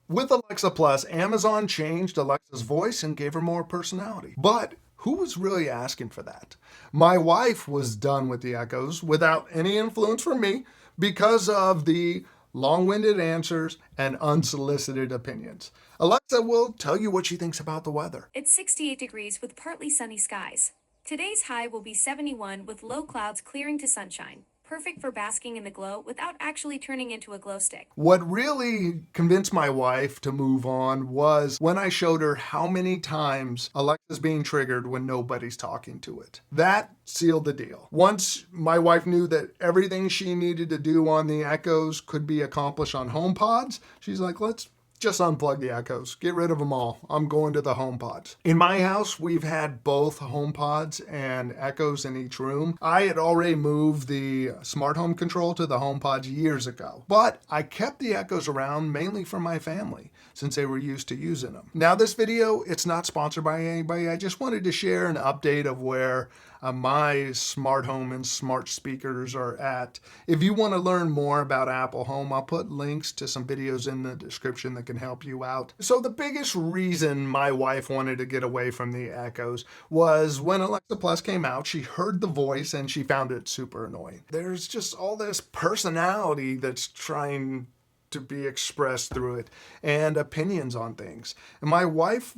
With Alexa Plus, Amazon changed Alexa's voice and gave her more personality. But who was really asking for that? My wife was done with the echoes without any influence from me because of the long-winded answers and unsolicited opinions. Alexa will tell you what she thinks about the weather. It's 68 degrees with partly sunny skies. Today's high will be 71 with low clouds clearing to sunshine. Perfect for basking in the glow without actually turning into a glow stick. What really convinced my wife to move on was when I showed her how many times Alexa's being triggered when nobody's talking to it. That sealed the deal. Once my wife knew that everything she needed to do on the Echoes could be accomplished on HomePods, she's like, let's just unplug the Echoes. Get rid of them all. I'm going to the HomePods. In my house, we've had both HomePods and Echoes in each room. I had already moved the smart home control to the HomePods years ago, but I kept the Echoes around mainly for my family since they were used to using them. Now this video, it's not sponsored by anybody. I just wanted to share an update of where my smart home and smart speakers are at. If you want to learn more about Apple Home, I'll put links to some videos in the description that can help you out. So the biggest reason my wife wanted to get away from the Echoes was when Alexa Plus came out, she heard the voice and she found it super annoying. There's just all this personality that's trying to be expressed through it and opinions on things. And my wife,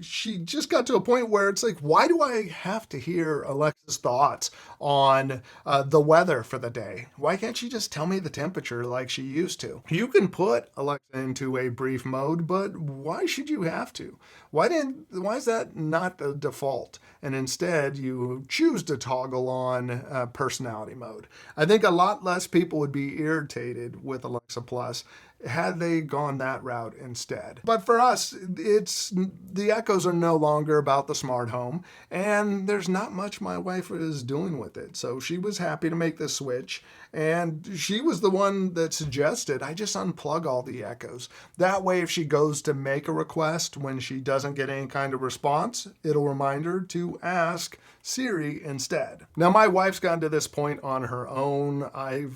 she just got to a point where it's like, why do I have to hear Alexa's thoughts on the weather for the day? Why can't she just tell me the temperature like she used to? You can put Alexa into a brief mode, but why should you have to? Why is that not the default? And instead you choose to toggle on personality mode. I think a lot less people would be irritated with Alexa Plus had they gone that route instead. But for us, the Echoes are no longer about the smart home, and there's not much my wife is doing with it. So she was happy to make the switch, and she was the one that suggested I just unplug all the Echoes. That way, if she goes to make a request when she doesn't get any kind of response, it'll remind her to ask Siri instead. Now, my wife's gotten to this point on her own. I've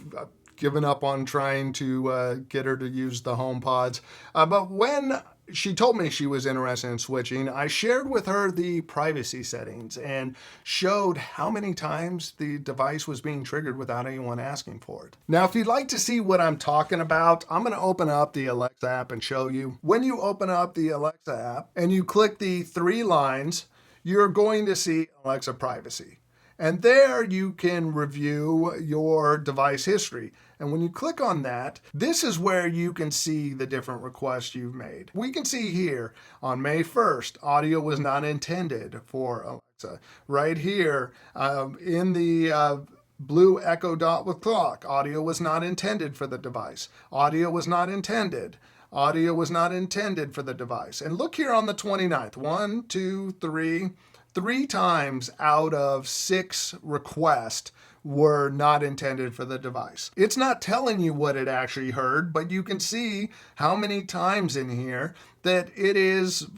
given up on trying to get her to use the HomePods. But when she told me she was interested in switching, I shared with her the privacy settings and showed how many times the device was being triggered without anyone asking for it. Now, if you'd like to see what I'm talking about, I'm going to open up the Alexa app and show you. When you open up the Alexa app and you click the three lines, you're going to see Alexa privacy. And there you can review your device history. And when you click on that, this is where you can see the different requests you've made. We can see here on May 1st, audio was not intended for Alexa. Right here in the blue echo dot with clock, audio was not intended for the device. Audio was not intended. Audio was not intended for the device. And look here on the 29th, 1, 2, 3. 3 times out of 6 requests were not intended for the device. It's not telling you what it actually heard, but you can see how many times in here that it's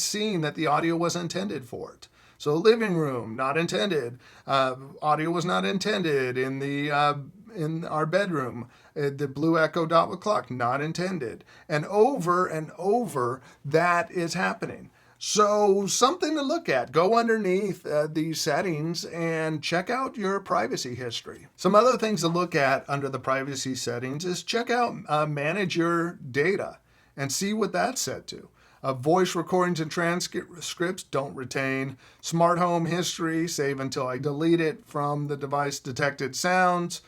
seeing that the audio was intended for it. So living room, not intended. Audio was not intended in our bedroom. The blue echo dot with clock, not intended. And over, that is happening. So something to look at. Go underneath these settings and check out your privacy history. Some other things to look at under the privacy settings is check out manage your data and see what that's set to. Voice recordings and transcripts don't retain. Smart home history, save until I delete it from the device detected sounds.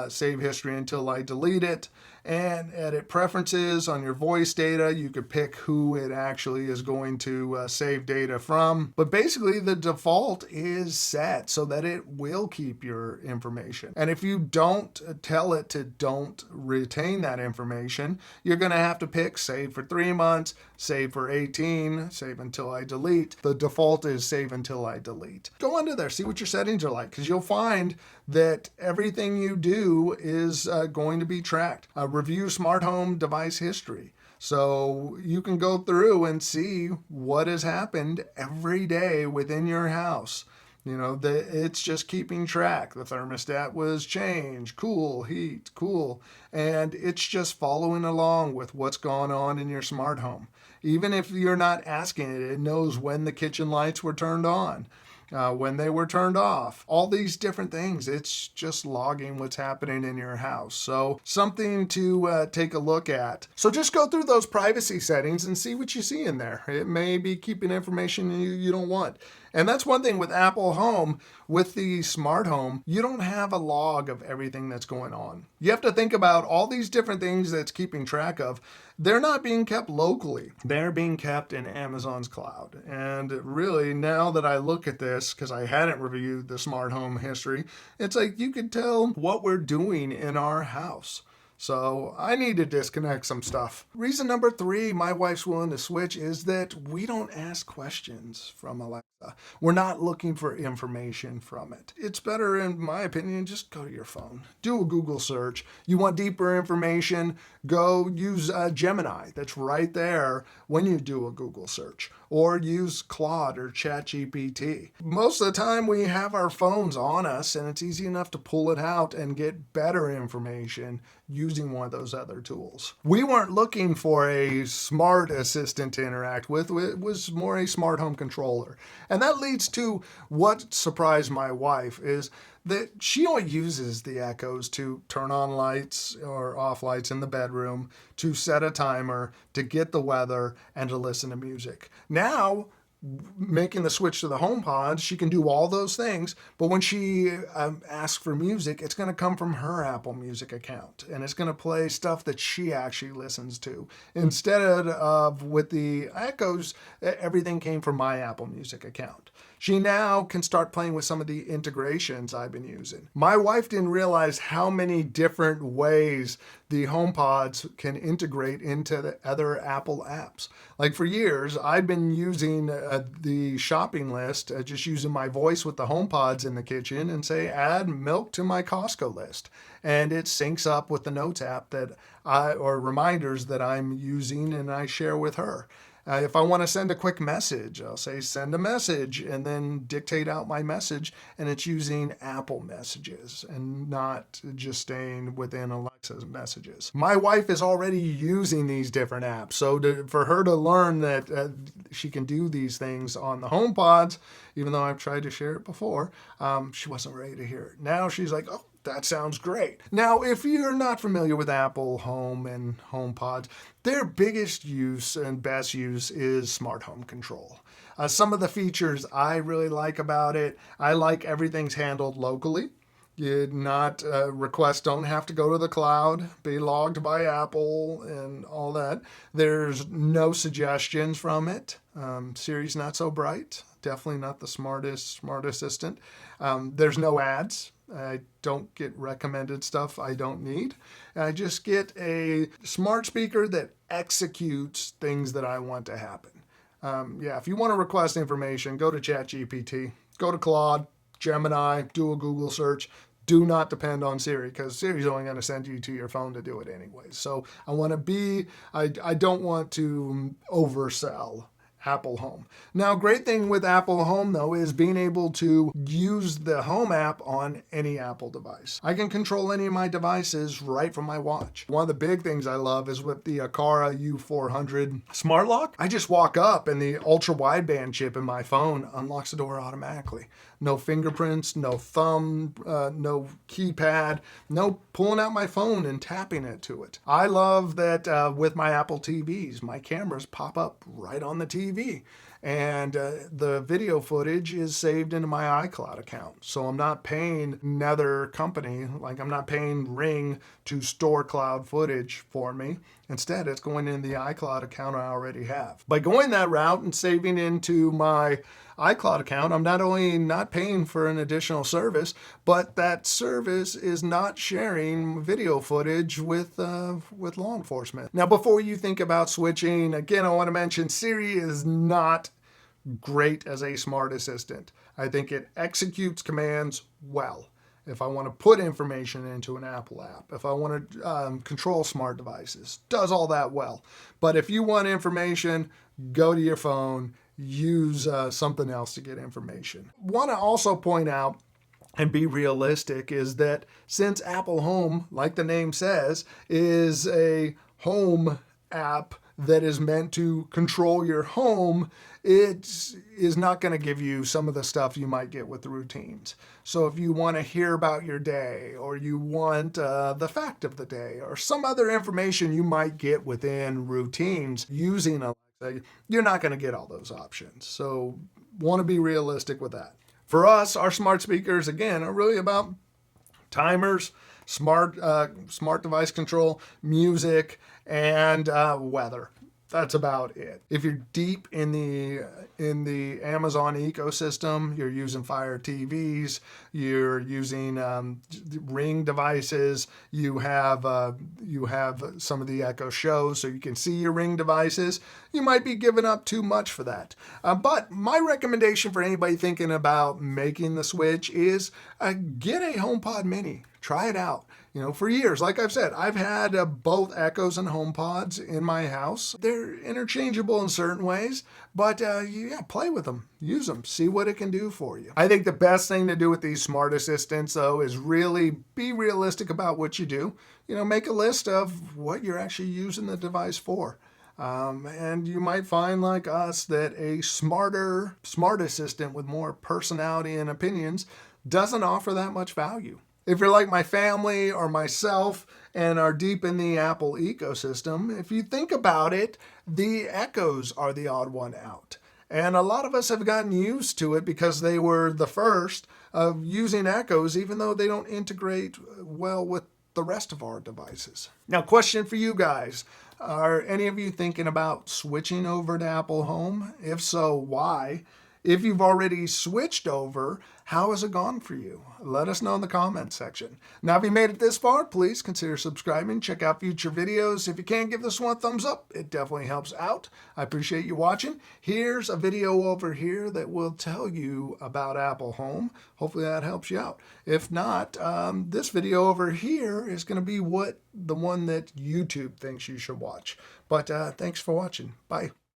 Save history until I delete it. And edit preferences on your voice data. You could pick who it actually is going to save data from. But basically the default is set so that it will keep your information. And if you don't tell it to don't retain that information, you're going to have to pick save for 3 months, save for 18, save until I delete. The default is save until I delete. Go under there, see what your settings are like, because you'll find that everything you do is going to be tracked. Review smart home device history. So you can go through and see what has happened every day within your house. It's just keeping track. The thermostat was changed, cool, heat, cool. And it's just following along with what's going on in your smart home. Even if you're not asking it, it knows when the kitchen lights were turned on, when they were turned off, all these different things. It's just logging what's happening in your house. So something to take a look at. So just go through those privacy settings and see what you see in there. It may be keeping information you don't want. And that's one thing with Apple Home. With the smart home, you don't have a log of everything that's going on. You have to think about all these different things that's keeping track of. They're not being kept locally. They're being kept in Amazon's cloud. And really, now that I look at this, because I hadn't reviewed the smart home history, it's like you can tell what we're doing in our house. So I need to disconnect some stuff. Reason number 3, my wife's willing to switch, is that we don't ask questions from Alexa. We're not looking for information from it. It's better, in my opinion, just go to your phone. Do a Google search. You want deeper information? Go use Gemini. That's right there when you do a Google search. Or use Claude or ChatGPT. Most of the time we have our phones on us, and it's easy enough to pull it out and get better information using one of those other tools. We weren't looking for a smart assistant to interact with. It was more a smart home controller. And that leads to what surprised my wife is that she only uses the Echoes to turn on lights or off lights in the bedroom, to set a timer, to get the weather, and to listen to music. Now, making the switch to the HomePod, she can do all those things, but when she asks for music, it's going to come from her Apple Music account, and it's going to play stuff that she actually listens to. Instead of with the Echoes, everything came from my Apple Music account. She now can start playing with some of the integrations I've been using. My wife didn't realize how many different ways the HomePods can integrate into the other Apple apps. Like for years, I've been using the shopping list, just using my voice with the HomePods in the kitchen and say, add milk to my Costco list. And it syncs up with the Notes app or reminders that I'm using and I share with her. If I want to send a quick message, I'll say send a message and then dictate out my message, and it's using Apple messages and not just staying within Alexa's messages. My wife is already using these different apps, so for her to learn that she can do these things on the HomePods, even though I've tried to share it before, she wasn't ready to hear it. Now she's like, oh, that sounds great. Now, if you're not familiar with Apple Home and HomePods, their biggest use and best use is smart home control. Some of the features I really like about it, I like everything's handled locally. Requests don't have to go to the cloud, be logged by Apple and all that. There's no suggestions from it. Siri's not so bright. Definitely not the smartest smart assistant. There's no ads. I don't get recommended stuff I don't need. I just get a smart speaker that executes things that I want to happen. If you want to request information, go to ChatGPT, go to Claude, Gemini, do a Google search. Do not depend on Siri, because Siri's only going to send you to your phone to do it anyway. So I don't want to oversell Apple Home. Now, great thing with Apple Home, though, is being able to use the Home app on any Apple device. I can control any of my devices right from my watch. One of the big things I love is with the Aqara U400 Smart Lock. I just walk up and the ultra wideband chip in my phone unlocks the door automatically. No fingerprints, no thumb, no keypad, no pulling out my phone and tapping it to it. I love that with my Apple TVs, my cameras pop up right on the TV. And the video footage is saved into my iCloud account. So I'm not paying another company, like I'm not paying Ring to store cloud footage for me. Instead, it's going in the iCloud account I already have. By going that route and saving into my iCloud account, I'm not only not paying for an additional service, but that service is not sharing video footage with law enforcement. Now, before you think about switching, again, I want to mention Siri is not great as a smart assistant. I think it executes commands well. If I want to put information into an Apple app, if I want to control smart devices, does all that well. But if you want information, go to your phone use something else to get information. Want to also point out and be realistic is that since Apple Home, like the name says, is a home app that is meant to control your home, it is not going to give you some of the stuff you might get with routines. So if you want to hear about your day, or you want the fact of the day, or some other information you might get within routines using Alexa, you're not going to get all those options. So want to be realistic with that. For us, our smart speakers, again, are really about timers, smart device control, music, and weather. That's about it. If you're deep in the Amazon ecosystem, you're using Fire TVs, you're using Ring devices, you have some of the Echo shows, so you can see your Ring devices. You might be giving up too much for that. But my recommendation for anybody thinking about making the switch is get a HomePod Mini. Try it out. For years, like I've said, I've had both Echoes and HomePods in my house. They're interchangeable in certain ways, but play with them, use them, see what it can do for you. I think the best thing to do with these smart assistants, though, is really be realistic about what you do. Make a list of what you're actually using the device for. And you might find, like us, that a smart assistant with more personality and opinions doesn't offer that much value. If you're like my family or myself and are deep in the Apple ecosystem, if you think about it, the Echoes are the odd one out. And a lot of us have gotten used to it because they were the first of using Echoes, even though they don't integrate well with the rest of our devices. Now, question for you guys. Are any of you thinking about switching over to Apple Home? If so, why? If you've already switched over, how has it gone for you? Let us know in the comments section. Now, if you made it this far, please consider subscribing. Check out future videos. If you can, give this one a thumbs up. It definitely helps out. I appreciate you watching. Here's a video over here that will tell you about Apple Home. Hopefully that helps you out. If not, this video over here is going to be the one that YouTube thinks you should watch. But thanks for watching. Bye.